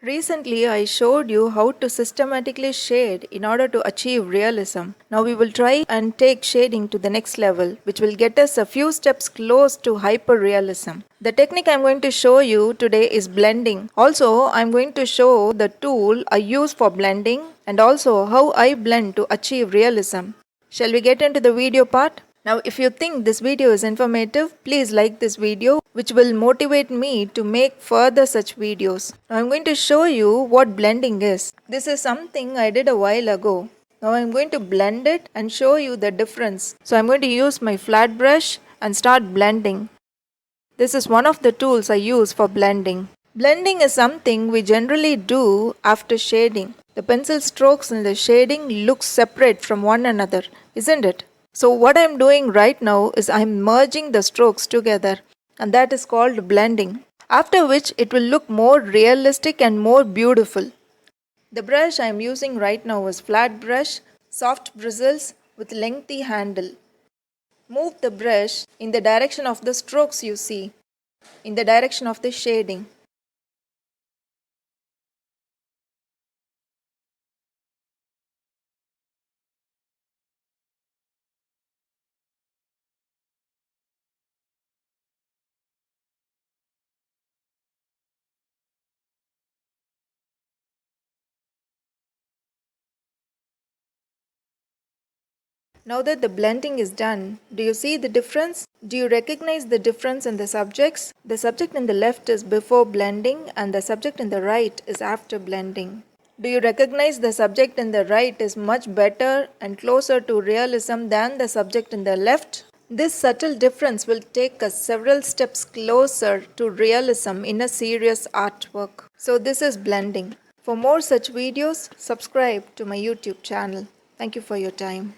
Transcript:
Recently, I showed you how to systematically shade in order to achieve realism. Now we will try and take shading to the next level, which will get us a few steps close to hyperrealism. The technique I'm going to show you today is blending. Also, I'm going to show the tool I use for blending and also how I blend to achieve realism. Shall we get into the video part? Now, if you think this video is informative, please like this video, which will motivate me to make further such videos. Now, I'm going to show you what blending is. This is something I did a while ago. Now, I'm going to blend it and show you the difference. So, I'm going to use my flat brush and start blending. This is one of the tools I use for blending. Blending is something we generally do after shading. The pencil strokes in the shading look separate from one another, isn't it? So what I'm doing right now is I'm merging the strokes together, and that is called blending. After which it will look more realistic and more beautiful. The brush I'm using right now is flat brush, soft bristles with lengthy handle. Move the brush in the direction of the strokes you see, in the direction of the shading. Now that the blending is done, do you see the difference? Do you recognize the difference in the subjects? The subject in the left is before blending and the subject in the right is after blending. Do you recognize the subject in the right is much better and closer to realism than the subject in the left? This subtle difference will take us several steps closer to realism in a serious artwork. So this is blending. For more such videos, subscribe to my YouTube channel. Thank you for your time.